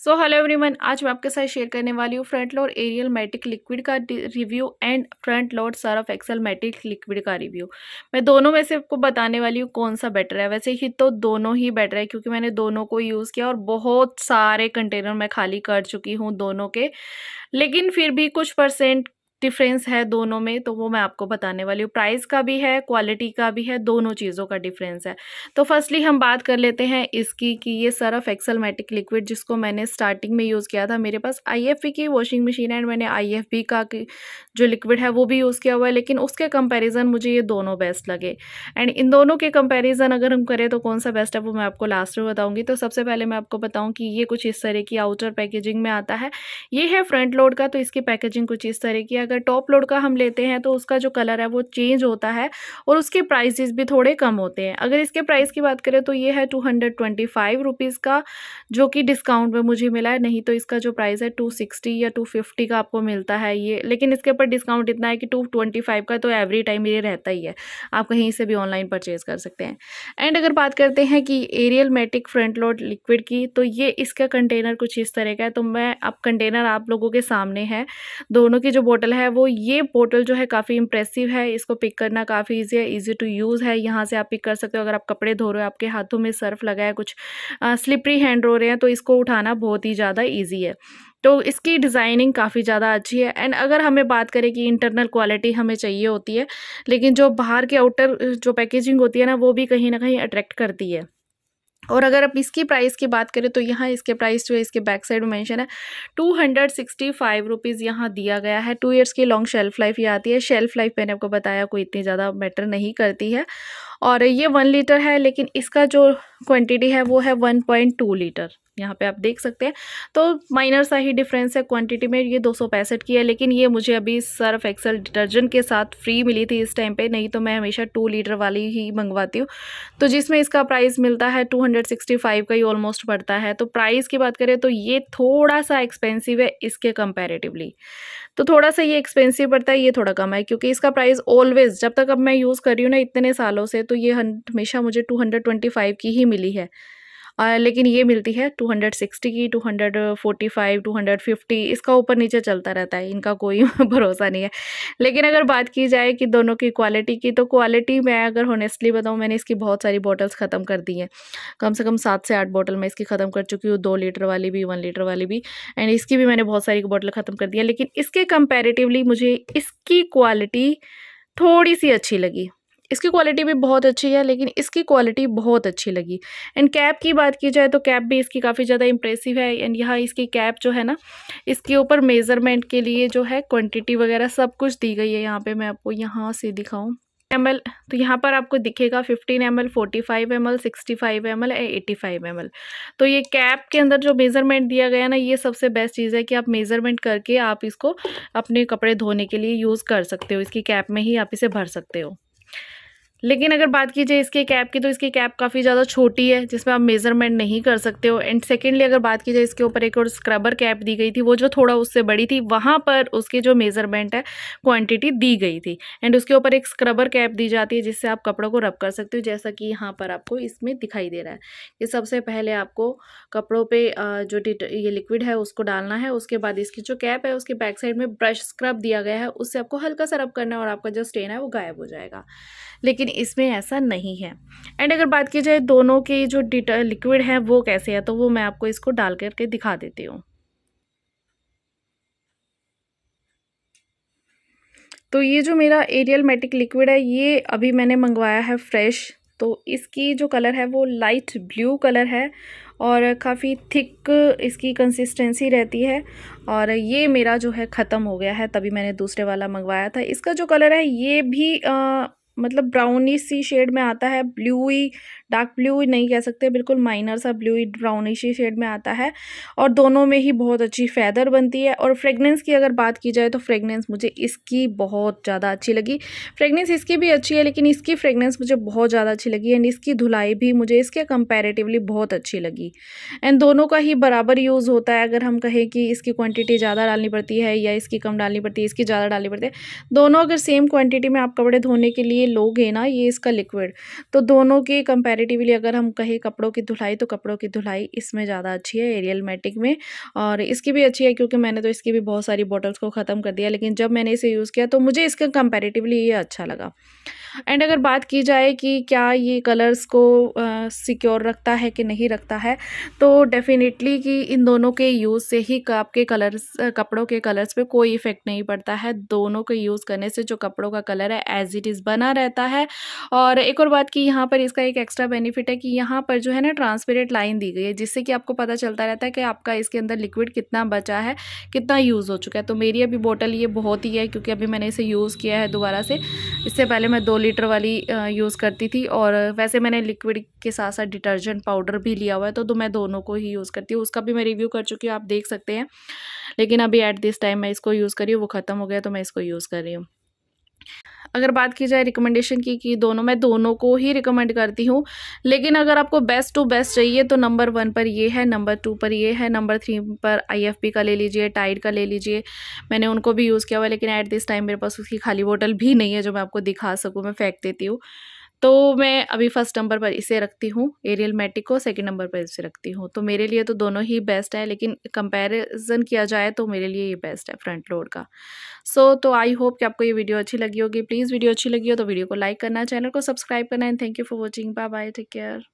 So hello everyone, आज मैं आपके साथ शेयर करने वाली हूँ front load Ariel matic liquid का review and front load Surf Excel matic liquid का रिव्यू। मैं दोनों में से आपको बताने वाली हूँ कौन सा बेटर है। वैसे ही तो दोनों ही बेटर है क्योंकि मैंने दोनों को यूज़ किया और बहुत सारे कंटेनर मैं खाली कर चुकी हूँ दोनों के, लेकिन फिर भी कुछ परसेंट डिफरेंस है दोनों में, तो वो मैं आपको बताने वाली हूँ। प्राइस का भी है, क्वालिटी का भी है, दोनों चीज़ों का डिफरेंस है। तो फर्स्टली हम बात कर लेते हैं इसकी कि ये सर्फ एक्सेल मैटिक लिक्विड जिसको मैंने स्टार्टिंग में यूज़ किया था। मेरे पास आईएफबी की वॉशिंग मशीन है एंड मैंने आईएफबी का जो लिक्विड है वो भी यूज़ किया हुआ है, लेकिन उसके कंपैरिजन मुझे ये दोनों बेस्ट लगे। एंड इन दोनों के कंपैरिजन अगर हम करें तो कौन सा बेस्ट है वो मैं आपको लास्ट में बताऊंगी। तो सबसे पहले मैं आपको बताऊं कि ये कुछ इस तरह की आउटर पैकेजिंग में आता है। ये है फ्रंट लोड का, तो इसकी पैकेजिंग कुछ इस तरह की है। अगर टॉप लोड का हम लेते हैं तो उसका जो कलर है वो चेंज होता है और उसके प्राइसेस भी थोड़े कम होते हैं। अगर इसके प्राइस की बात करें तो ये है 225 रुपीज़ का, जो कि डिस्काउंट में मुझे मिला है। नहीं तो इसका जो प्राइस है 260 या 250 का आपको मिलता है ये, लेकिन इसके ऊपर डिस्काउंट इतना है कि 225 का तो एवरी टाइम ये रहता ही है। आप कहीं से भी ऑनलाइन परचेज कर सकते हैं। एंड अगर बात करते हैं कि Ariel Matic front load liquid की, तो ये इसका कंटेनर कुछ इस तरह का है। तो मैं अब कंटेनर आप लोगों के सामने है। दोनों की जो बोतल है वो, ये बोतल जो है काफ़ी इंप्रेसिव है। इसको पिक करना काफ़ी ईजी है, ईजी टू यूज़ है। यहाँ से आप पिक कर सकते हो। अगर आप कपड़े धो रहे हो, आपके हाथों में सर्फ लगा है, कुछ स्लिपरी हैंड हो रहे हैं, तो इसको उठाना बहुत ही ज़्यादा ईजी है। तो इसकी डिज़ाइनिंग काफ़ी ज़्यादा अच्छी है। एंड अगर हमें बात करें कि इंटरनल क्वालिटी हमें चाहिए होती है, लेकिन जो बाहर के आउटर जो पैकेजिंग होती है ना, वो भी कहीं ना कहीं अट्रैक्ट करती है। और अगर आप इसकी प्राइस की बात करें तो यहाँ इसके प्राइस जो है इसके बैक साइड में मेंशन है 265 रुपीज़ यहाँ दिया गया है। 2 ईयर्स की लॉन्ग शेल्फ लाइफ ये आती है। शेल्फ लाइफ मैंने आपको बताया कोई इतनी ज़्यादा मैटर नहीं करती है। और ये 1 लीटर है, लेकिन इसका जो क्वांटिटी है वो है 1.2 लीटर। यहाँ पे आप देख सकते हैं। तो माइनर सा ही डिफरेंस है क्वांटिटी में। ये 265 की है, लेकिन ये मुझे अभी सर्फ एक्सेल डिटर्जेंट के साथ फ्री मिली थी इस टाइम पे। नहीं तो मैं हमेशा 2 लीटर वाली ही मंगवाती हूँ, तो जिसमें इसका प्राइस मिलता है 265 का ही ऑलमोस्ट पड़ता है। तो प्राइस की बात करें तो ये थोड़ा सा एक्सपेंसिव है इसके कंपैरेटिवली। तो थोड़ा सा ये एक्सपेंसिव पड़ता है, ये थोड़ा कम है, क्योंकि इसका प्राइस ऑलवेज जब तक अब मैं यूज़ कर रही हूँ ना इतने सालों से, तो ये हमेशा मुझे 225 की ही मिली है। लेकिन ये मिलती है 260 की, 245, 250, इसका ऊपर नीचे चलता रहता है, इनका कोई भरोसा नहीं है। लेकिन अगर बात की जाए कि दोनों की क्वालिटी की, तो क्वालिटी मैं अगर होनेस्टली बताऊँ, मैंने इसकी बहुत सारी बॉटल्स ख़त्म कर दी हैं। कम से कम 7 से 8 बॉटल मैं इसकी ख़त्म कर चुकी हूँ, 2 लीटर वाली भी, 1 लीटर वाली भी। एंड इसकी भी मैंने बहुत सारी बॉटल ख़त्म कर दी है, लेकिन इसके कंपैरेटिवली मुझे इसकी क्वालिटी थोड़ी-सी अच्छी लगी। इसकी क्वालिटी भी बहुत अच्छी है, लेकिन इसकी क्वालिटी बहुत अच्छी लगी। एंड कैप की बात की जाए तो कैप भी इसकी काफ़ी ज़्यादा इंप्रेसिव है। एंड यहाँ इसकी कैप जो है ना, इसके ऊपर मेज़रमेंट के लिए जो है क्वांटिटी वगैरह सब कुछ दी गई है। यहाँ पे मैं आपको यहाँ से दिखाऊँ एमएल, तो यहाँ पर आपको दिखेगा 15 ml, 45 ml, 65 ml, 85 ml। तो ये कैप के अंदर जो मेज़रमेंट दिया गया ना, ये सबसे बेस्ट चीज़ है कि आप मेज़रमेंट करके आप इसको अपने कपड़े धोने के लिए यूज़ कर सकते हो। इसकी कैप में ही आप इसे भर सकते हो। लेकिन अगर बात की जाए इसके कैप की, तो इसकी कैप काफ़ी ज़्यादा छोटी है, जिसमें आप मेज़रमेंट नहीं कर सकते हो। एंड सेकेंडली अगर बात की जाए, इसके ऊपर एक और स्क्रबर कैप दी गई थी, वो जो थोड़ा उससे बड़ी थी, वहाँ पर उसकी जो मेज़रमेंट है क्वांटिटी दी गई थी। एंड उसके ऊपर एक स्क्रबर कैप दी जाती है, जिससे आप कपड़ों को रब कर सकते हो, जैसा कि यहाँ पर आपको इसमें दिखाई दे रहा है। कि सबसे पहले आपको कपड़ों पर जो ये लिक्विड है उसको डालना है। उसके बाद इसकी जो कैप है उसके बैक साइड में ब्रश स्क्रब दिया गया है, उससे आपको हल्का सा रब करना है और आपका जो स्टेन है वो गायब हो जाएगा। लेकिन इसमें ऐसा नहीं है। एंड अगर बात की जाए दोनों की जो लिक्विड है वो कैसे है, तो वो मैं आपको इसको डाल करके दिखा देती हूँ। तो ये जो मेरा एरियल मैटिक लिक्विड है, ये अभी मैंने मंगवाया है फ्रेश। तो इसकी जो कलर है वो लाइट ब्लू कलर है और काफ़ी थिक इसकी कंसिस्टेंसी रहती है। और ये मेरा जो है ख़त्म हो गया है, तभी मैंने दूसरे वाला मंगवाया था। इसका जो कलर है ये भी मतलब ब्राउनिश सी शेड में आता है, ब्लू ही, डार्क ब्लू ही नहीं कह सकते, बिल्कुल माइनर सा ब्लू ही ब्राउनिश ही शेड में आता है। और दोनों में ही बहुत अच्छी फैदर बनती है। और फ्रेगनेंस की अगर बात की जाए तो फ्रेगनेंस मुझे इसकी बहुत ज़्यादा अच्छी लगी। फ्रेगनेंस इसकी भी अच्छी है, लेकिन इसकी फ्रेगनेंस मुझे बहुत ज़्यादा अच्छी लगी। एंड इसकी धुलाई भी मुझे इसके कंपैरेटिवली बहुत अच्छी लगी। एंड दोनों का ही बराबर यूज़ होता है। अगर हम कहें कि इसकी क्वांटिटी ज़्यादा डालनी पड़ती है या इसकी कम डालनी पड़ती है, इसकी ज़्यादा डालनी पड़ती है, दोनों अगर सेम क्वांटिटी में आप कपड़े धोने के लिए लोगे ना ये इसका लिक्विड, तो दोनों के कंपैरेटिव कंपैरेटिवली अगर हम कहें कपड़ों की धुलाई, तो कपड़ों की धुलाई इसमें ज़्यादा अच्छी है एरियल मैटिक में, और इसकी भी अच्छी है क्योंकि मैंने तो इसकी भी बहुत सारी बॉटल्स को ख़त्म कर दिया, लेकिन जब मैंने इसे यूज़ किया तो मुझे इसके कंपैरेटिवली ये अच्छा लगा। एंड अगर बात की जाए कि क्या ये कलर्स को सिक्योर रखता है कि नहीं रखता है, तो डेफ़िनेटली कि इन दोनों के यूज़ से ही आपके कलर्स कपड़ों के कलर्स पे कोई इफ़ेक्ट नहीं पड़ता है। दोनों के यूज़ करने से जो कपड़ों का कलर है एज़ इट इज़ बना रहता है। और एक और बात कि यहाँ पर इसका एक एक्स्ट्रा बेनिफिट है कि यहाँ पर जो है ना ट्रांसपेरेंट लाइन दी गई है, जिससे कि आपको पता चलता रहता है कि आपका इसके अंदर लिक्विड कितना बचा है, कितना यूज़ हो चुका है। तो मेरी अभी बॉटल ये बहुत ही है क्योंकि अभी मैंने इसे यूज़ किया है दोबारा से। इससे पहले मैं 2 लीटर वाली यूज़ करती थी, और वैसे मैंने लिक्विड के साथ साथ डिटर्जेंट पाउडर भी लिया हुआ है, तो मैं दोनों को ही यूज़ करती हूँ। उसका भी मैं रिव्यू कर चुकी हूँ, आप देख सकते हैं। लेकिन अभी एट दिस टाइम मैं इसको यूज़ कर रही हूँ, वो ख़त्म हो गया तो मैं इसको यूज़ कर रही हूँ। अगर बात की जाए रिकमेंडेशन की कि मैं दोनों को ही रिकमेंड करती हूँ, लेकिन अगर आपको बेस्ट टू बेस्ट चाहिए तो नंबर 1 पर ये है, नंबर 2 पर ये है, नंबर 3 पर आईएफबी का ले लीजिए, टाइड का ले लीजिए। मैंने उनको भी यूज़ किया हुआ है, लेकिन एट दिस टाइम मेरे पास उसकी खाली बोतल भी नहीं है जो मैं आपको दिखा सकूँ, मैं फेंक देती हूँ। तो मैं अभी फर्स्ट नंबर पर इसे रखती हूँ, एरियल मैटिक को, सेकंड नंबर पर इसे रखती हूँ। तो मेरे लिए तो दोनों ही बेस्ट है, लेकिन कंपैरिज़न किया जाए तो मेरे लिए ये बेस्ट है फ्रंट लोड का। तो आई होप कि आपको ये वीडियो अच्छी लगी होगी। प्लीज़ वीडियो अच्छी लगी हो तो वीडियो को लाइक करना, चैनल को सब्सक्राइब करना, and thank you for watching. Bye bye, take care.